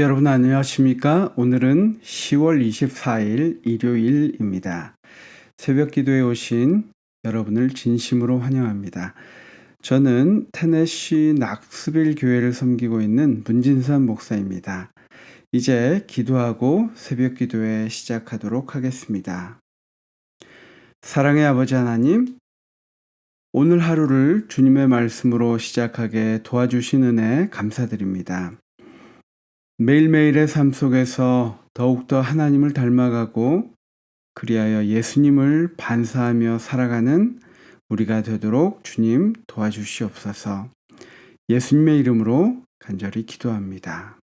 여러분 안녕하십니까? 오늘은 10월 24일 일요일입니다. 새벽 기도에 오신 여러분을 진심으로 환영합니다. 저는 테네시 낙스빌 교회를 섬기고 있는 문진산 목사입니다. 이제 기도하고 새벽 기도에 시작하도록 하겠습니다. 사랑의 아버지 하나님, 오늘 하루를 주님의 말씀으로 시작하게 도와주신 은혜 감사드립니다. 매일매일의 삶 속에서 더욱더 하나님을 닮아가고 그리하여 예수님을 반사하며 살아가는 우리가 되도록 주님 도와주시옵소서. 예수님의 이름으로 간절히 기도합니다.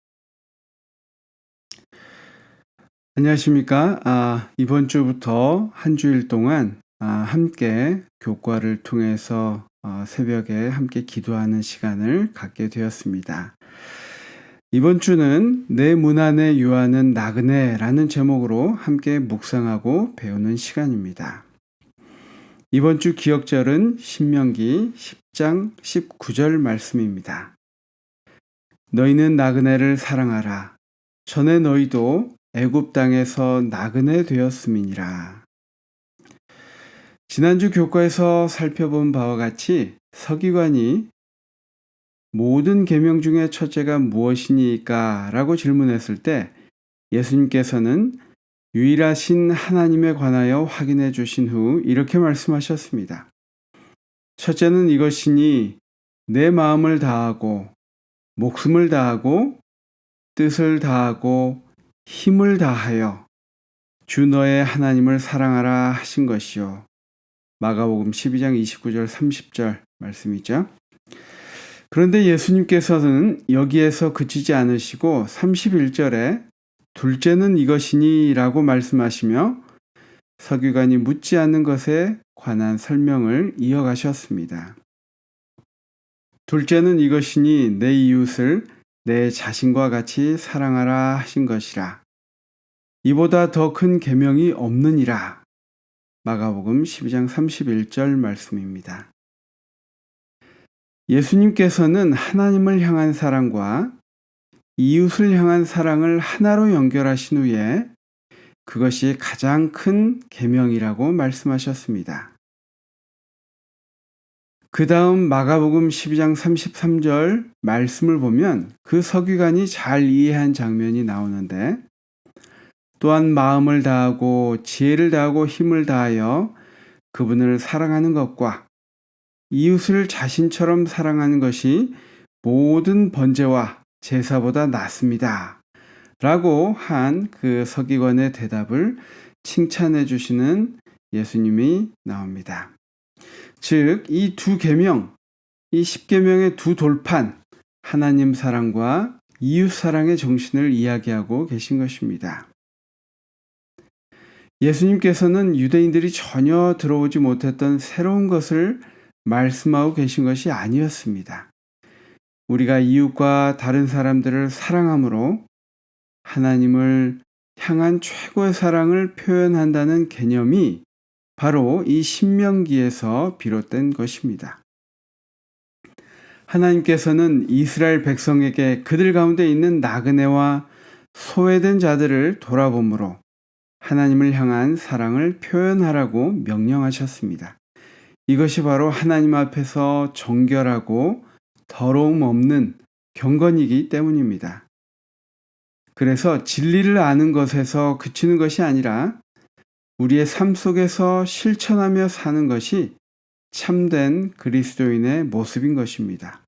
안녕하십니까? 이번 주부터 한 주일 동안 함께 교과를 통해서 새벽에 함께 기도하는 시간을 갖게 되었습니다. 이번 주는 내 문 안에 유하는 나그네라는 제목으로 함께 묵상하고 배우는 시간입니다. 이번 주 기억절은 신명기 10장 19절 말씀입니다. 너희는 나그네를 사랑하라. 전에 너희도 애굽 땅에서 나그네 되었음이니라. 지난주 교과에서 살펴본 바와 같이 서기관이 모든 계명 중에 첫째가 무엇이니까? 라고 질문했을 때 예수님께서는 유일하신 하나님에 관하여 확인해 주신 후 이렇게 말씀하셨습니다. 첫째는 이것이니 내 마음을 다하고 목숨을 다하고 뜻을 다하고 힘을 다하여 주 너의 하나님을 사랑하라 하신 것이요. 마가복음 12장 29절 30절 말씀이죠. 그런데 예수님께서는 여기에서 그치지 않으시고 31절에 둘째는 이것이니 라고 말씀하시며 서기관이 묻지 않는 것에 관한 설명을 이어가셨습니다. 둘째는 이것이니 내 이웃을 내 자신과 같이 사랑하라 하신 것이라. 이보다 더 큰 계명이 없느니라. 마가복음 12장 31절 말씀입니다. 예수님께서는 하나님을 향한 사랑과 이웃을 향한 사랑을 하나로 연결하신 후에 그것이 가장 큰 계명이라고 말씀하셨습니다. 그 다음 마가복음 12장 33절 말씀을 보면 그 서기관이 잘 이해한 장면이 나오는데 또한 마음을 다하고 지혜를 다하고 힘을 다하여 그분을 사랑하는 것과 이웃을 자신처럼 사랑하는 것이 모든 번제와 제사보다 낫습니다. 라고 한 그 서기관의 대답을 칭찬해 주시는 예수님이 나옵니다. 즉, 이 두 계명, 이 10계명의 두 돌판, 하나님 사랑과 이웃 사랑의 정신을 이야기하고 계신 것입니다. 예수님께서는 유대인들이 전혀 들어오지 못했던 새로운 것을 말씀하고 계신 것이 아니었습니다. 우리가 이웃과 다른 사람들을 사랑함으로 하나님을 향한 최고의 사랑을 표현한다는 개념이 바로 이 신명기에서 비롯된 것입니다. 하나님께서는 이스라엘 백성에게 그들 가운데 있는 나그네와 소외된 자들을 돌아보므로 하나님을 향한 사랑을 표현하라고 명령하셨습니다. 이것이 바로 하나님 앞에서 정결하고 더러움 없는 경건이기 때문입니다. 그래서 진리를 아는 것에서 그치는 것이 아니라 우리의 삶 속에서 실천하며 사는 것이 참된 그리스도인의 모습인 것입니다.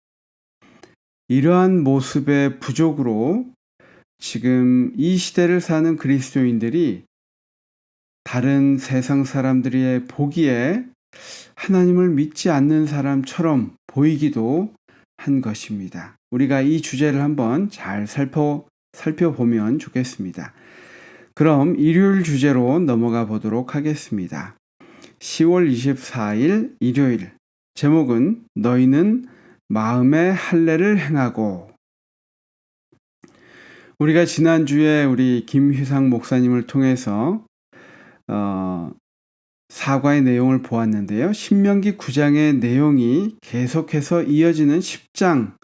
이러한 모습의 부족으로 지금 이 시대를 사는 그리스도인들이 다른 세상 사람들의 보기에 하나님을 믿지 않는 사람처럼 보이기도 한 것입니다. 우리가 이 주제를 한번 잘 살펴보면 좋겠습니다. 그럼 일요일 주제로 넘어가 보도록 하겠습니다. 10월 24일 일요일, 제목은 너희는 마음의 할례를 행하고. 우리가 지난주에 우리 김휘상 목사님을 통해서 사과의 내용을 보았는데요. 신명기 9장의 내용이 계속해서 이어지는 10장.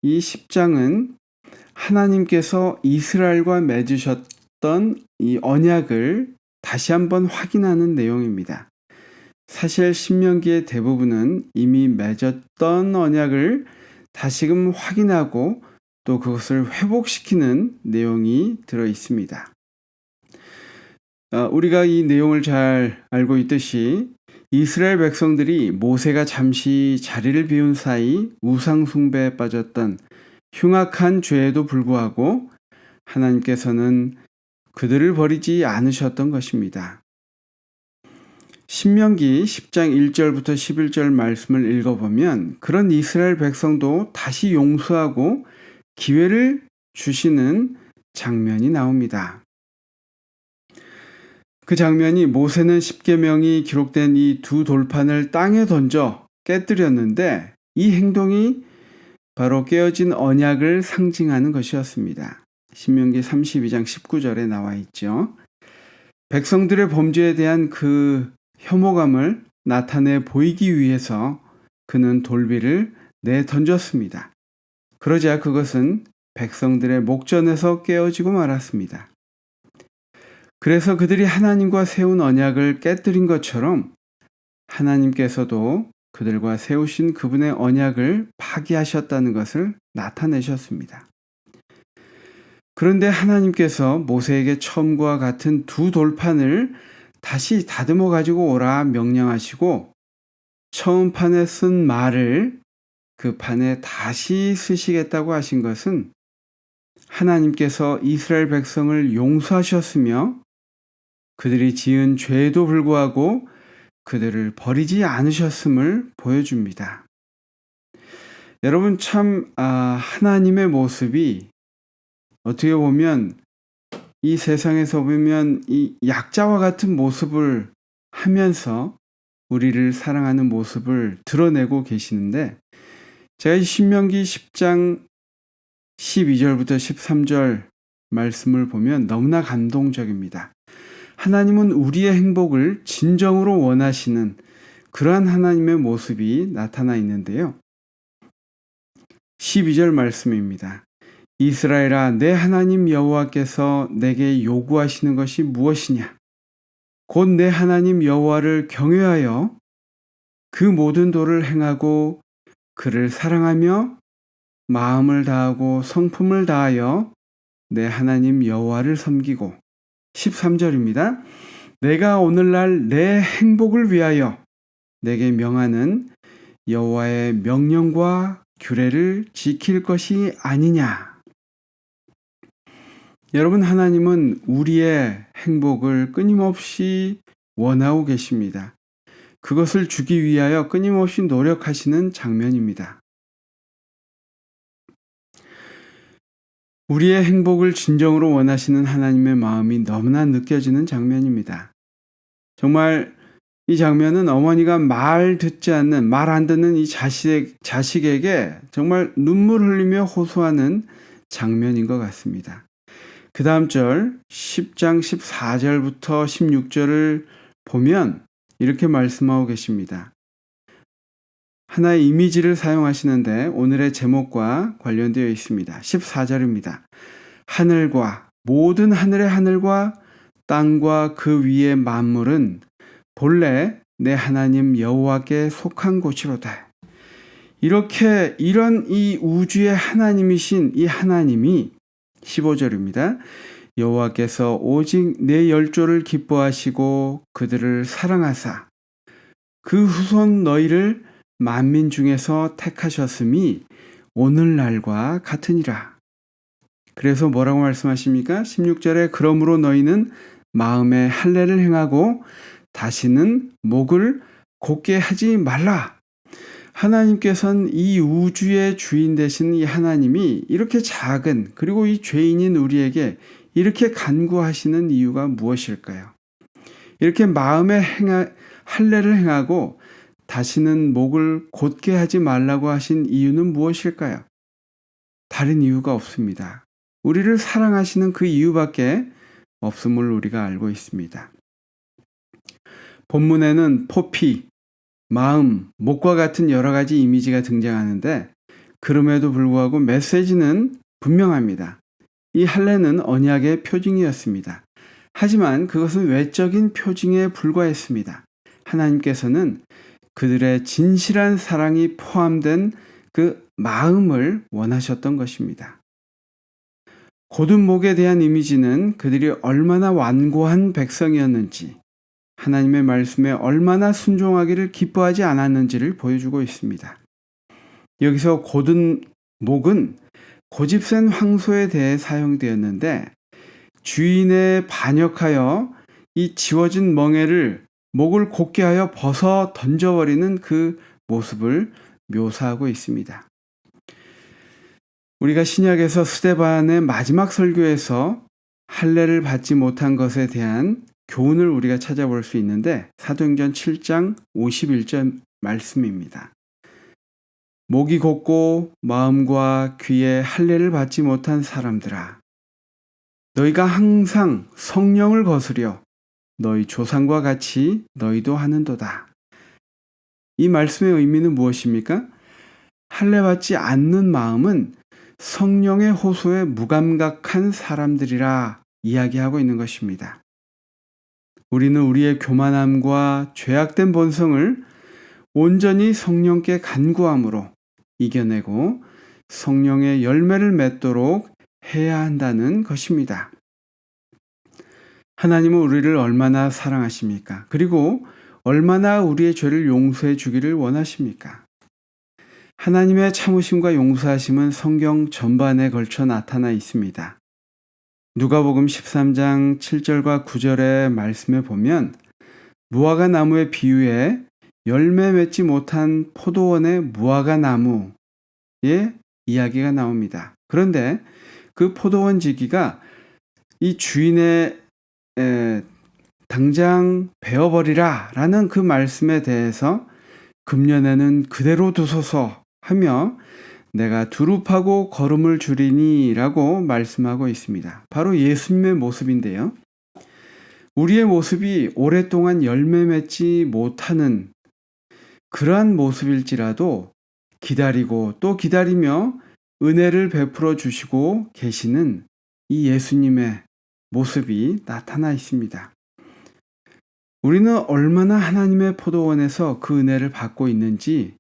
이 10장은 하나님께서 이스라엘과 맺으셨던 이 언약을 다시 한번 확인하는 내용입니다. 사실 신명기의 대부분은 이미 맺었던 언약을 다시금 확인하고 또 그것을 회복시키는 내용이 들어 있습니다. 우리가 이 내용을 잘 알고 있듯이 이스라엘 백성들이 모세가 잠시 자리를 비운 사이 우상 숭배에 빠졌던 흉악한 죄에도 불구하고 하나님께서는 그들을 버리지 않으셨던 것입니다. 신명기 10장 1절부터 11절 말씀을 읽어보면 그런 이스라엘 백성도 다시 용서하고 기회를 주시는 장면이 나옵니다. 그 장면이 모세는 십계명이 기록된 이 두 돌판을 땅에 던져 깨뜨렸는데 이 행동이 바로 깨어진 언약을 상징하는 것이었습니다. 신명기 32장 19절에 나와 있죠. 백성들의 범죄에 대한 그 혐오감을 나타내 보이기 위해서 그는 돌비를 내던졌습니다. 그러자 그것은 백성들의 목전에서 깨어지고 말았습니다. 그래서 그들이 하나님과 세운 언약을 깨뜨린 것처럼 하나님께서도 그들과 세우신 그분의 언약을 파기하셨다는 것을 나타내셨습니다. 그런데 하나님께서 모세에게 처음과 같은 두 돌판을 다시 다듬어 가지고 오라 명령하시고 처음 판에 쓴 말을 그 판에 다시 쓰시겠다고 하신 것은 하나님께서 이스라엘 백성을 용서하셨으며 그들이 지은 죄에도 불구하고 그들을 버리지 않으셨음을 보여줍니다. 여러분 참 하나님의 모습이 어떻게 보면 이 세상에서 보면 이 약자와 같은 모습을 하면서 우리를 사랑하는 모습을 드러내고 계시는데 제가 이 신명기 10장 12절부터 13절 말씀을 보면 너무나 감동적입니다. 하나님은 우리의 행복을 진정으로 원하시는 그러한 하나님의 모습이 나타나 있는데요. 12절 말씀입니다. 이스라엘아, 내 하나님 여호와께서 내게 요구하시는 것이 무엇이냐? 곧 내 하나님 여호와를 경외하여 그 모든 도를 행하고 그를 사랑하며 마음을 다하고 성품을 다하여 내 하나님 여호와를 섬기고 13절입니다. 내가 오늘날 내 행복을 위하여 내게 명하는 여호와의 명령과 규례를 지킬 것이 아니냐. 여러분 하나님은 우리의 행복을 끊임없이 원하고 계십니다. 그것을 주기 위하여 끊임없이 노력하시는 장면입니다. 우리의 행복을 진정으로 원하시는 하나님의 마음이 너무나 느껴지는 장면입니다. 정말 이 장면은 어머니가 말 안 듣는 이 자식에게 정말 눈물 흘리며 호소하는 장면인 것 같습니다. 그 다음 절 10장 14절부터 16절을 보면 이렇게 말씀하고 계십니다. 하나의 이미지를 사용하시는데 오늘의 제목과 관련되어 있습니다. 14절입니다. 하늘과 모든 하늘의 하늘과 땅과 그 위의 만물은 본래 내 하나님 여호와께 속한 곳이로다. 이런 이 우주의 하나님이신 이 하나님이 15절입니다. 여호와께서 오직 내 열조를 기뻐하시고 그들을 사랑하사 그 후손 너희를 만민 중에서 택하셨음이 오늘날과 같으니라. 그래서 뭐라고 말씀하십니까? 16절에 그러므로 너희는 마음에 할례를 행하고 다시는 목을 곧게 하지 말라. 하나님께서는 이 우주의 주인 되신 이 하나님이 이렇게 작은 그리고 이 죄인인 우리에게 이렇게 간구하시는 이유가 무엇일까요? 이렇게 마음에 할례를 행하고 다시는 목을 곧게 하지 말라고 하신 이유는 무엇일까요? 다른 이유가 없습니다. 우리를 사랑하시는 그 이유밖에 없음을 우리가 알고 있습니다. 본문에는 포피, 마음, 목과 같은 여러 가지 이미지가 등장하는데 그럼에도 불구하고 메시지는 분명합니다. 이 할례는 언약의 표징이었습니다. 하지만 그것은 외적인 표징에 불과했습니다. 하나님께서는 그들의 진실한 사랑이 포함된 그 마음을 원하셨던 것입니다. 곧은 목에 대한 이미지는 그들이 얼마나 완고한 백성이었는지, 하나님의 말씀에 얼마나 순종하기를 기뻐하지 않았는지를 보여주고 있습니다. 여기서 곧은 목은 고집센 황소에 대해 사용되었는데, 주인에 반역하여 이 지워진 멍에를 목을 곧게 하여 벗어 던져버리는 그 모습을 묘사하고 있습니다. 우리가 신약에서 스데반의 마지막 설교에서 할례를 받지 못한 것에 대한 교훈을 우리가 찾아볼 수 있는데, 사도행전 7장 51절 말씀입니다. 목이 곧고 마음과 귀에 할례를 받지 못한 사람들아, 너희가 항상 성령을 거스려 너희 조상과 같이 너희도 하는도다. 이 말씀의 의미는 무엇입니까? 할례 받지 않는 마음은 성령의 호소에 무감각한 사람들이라 이야기하고 있는 것입니다. 우리는 우리의 교만함과 죄악된 본성을 온전히 성령께 간구함으로 이겨내고 성령의 열매를 맺도록 해야 한다는 것입니다. 하나님은 우리를 얼마나 사랑하십니까? 그리고 얼마나 우리의 죄를 용서해 주기를 원하십니까? 하나님의 참으심과 용서하심은 성경 전반에 걸쳐 나타나 있습니다. 누가복음 13장 7절과 9절의 말씀에 보면 무화과 나무의 비유에 열매 맺지 못한 포도원의 무화과 나무의 이야기가 나옵니다. 그런데 그 포도원 지기가 이 주인의 당장 베어버리라 라는 그 말씀에 대해서 금년에는 그대로 두소서 하며 내가 두릅하고 거름을 주리니 라고 말씀하고 있습니다. 바로 예수님의 모습인데요. 우리의 모습이 오랫동안 열매 맺지 못하는 그러한 모습일지라도 기다리고 또 기다리며 은혜를 베풀어 주시고 계시는 이 예수님의 모습이 나타나 있습니다. 우리는 얼마나 하나님의 포도원에서 그 은혜를 받고 있는지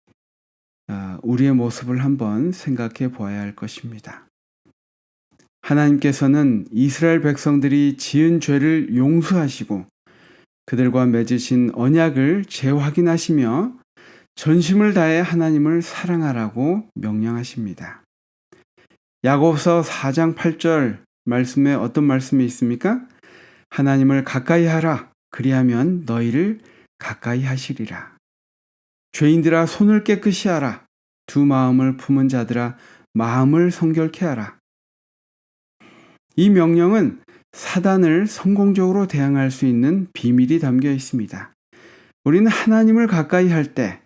우리의 모습을 한번 생각해 보아야 할 것입니다. 하나님께서는 이스라엘 백성들이 지은 죄를 용서하시고 그들과 맺으신 언약을 재확인하시며 전심을 다해 하나님을 사랑하라고 명령하십니다. 야고보서 4장 8절 말씀에 어떤 말씀이 있습니까? 하나님을 가까이 하라. 그리하면 너희를 가까이 하시리라. 죄인들아 손을 깨끗이 하라. 두 마음을 품은 자들아 마음을 성결케 하라. 이 명령은 사단을 성공적으로 대항할 수 있는 비밀이 담겨 있습니다. 우리는 하나님을 가까이 할 때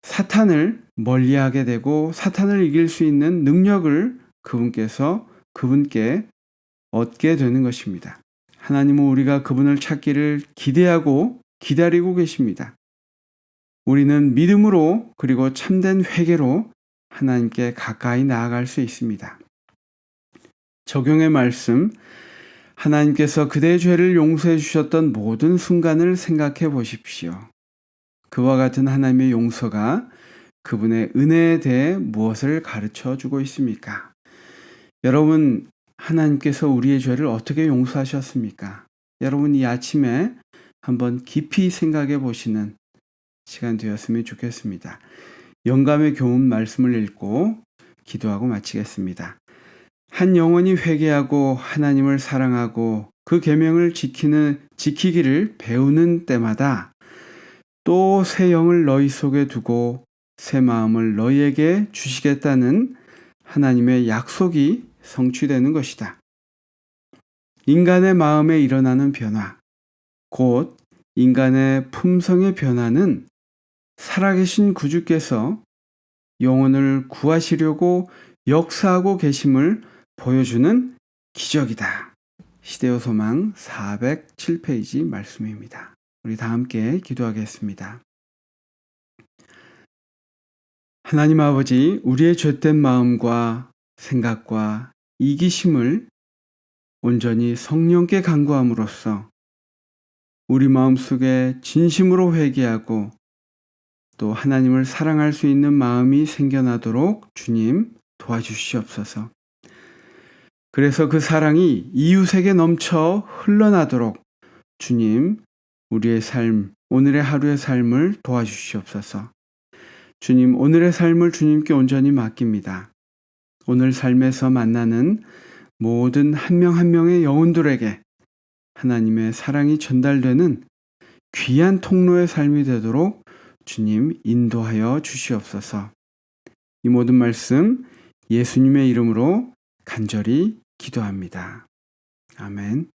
사탄을 멀리하게 되고 사탄을 이길 수 있는 능력을 그분께 얻게 되는 것입니다. 하나님은 우리가 그분을 찾기를 기대하고 기다리고 계십니다. 우리는 믿음으로 그리고 참된 회개로 하나님께 가까이 나아갈 수 있습니다. 적용의 말씀, 하나님께서 그대의 죄를 용서해 주셨던 모든 순간을 생각해 보십시오. 그와 같은 하나님의 용서가 그분의 은혜에 대해 무엇을 가르쳐 주고 있습니까? 여러분, 하나님께서 우리의 죄를 어떻게 용서하셨습니까? 여러분, 이 아침에 한번 깊이 생각해 보시는 시간 되었으면 좋겠습니다. 영감의 교훈 말씀을 읽고 기도하고 마치겠습니다. 한 영혼이 회개하고 하나님을 사랑하고 그 계명을 지키기를 배우는 때마다 또 새 영을 너희 속에 두고 새 마음을 너희에게 주시겠다는 하나님의 약속이 성취되는 것이다. 인간의 마음에 일어나는 변화, 곧 인간의 품성의 변화는 살아계신 구주께서 영혼을 구하시려고 역사하고 계심을 보여주는 기적이다. 시대요 소망 407페이지 말씀입니다. 우리 다 함께 기도하겠습니다. 하나님 아버지, 우리의 죄된 마음과 생각과 이기심을 온전히 성령께 간구함으로써 우리 마음속에 진심으로 회개하고 또 하나님을 사랑할 수 있는 마음이 생겨나도록 주님 도와주시옵소서. 그래서 그 사랑이 이웃에게 넘쳐 흘러나도록 주님, 우리의 삶, 오늘의 하루의 삶을 도와주시옵소서. 주님, 오늘의 삶을 주님께 온전히 맡깁니다. 오늘 삶에서 만나는 모든 한 명 한 명의 영혼들에게 하나님의 사랑이 전달되는 귀한 통로의 삶이 되도록 주님 인도하여 주시옵소서. 이 모든 말씀 예수님의 이름으로 간절히 기도합니다. 아멘.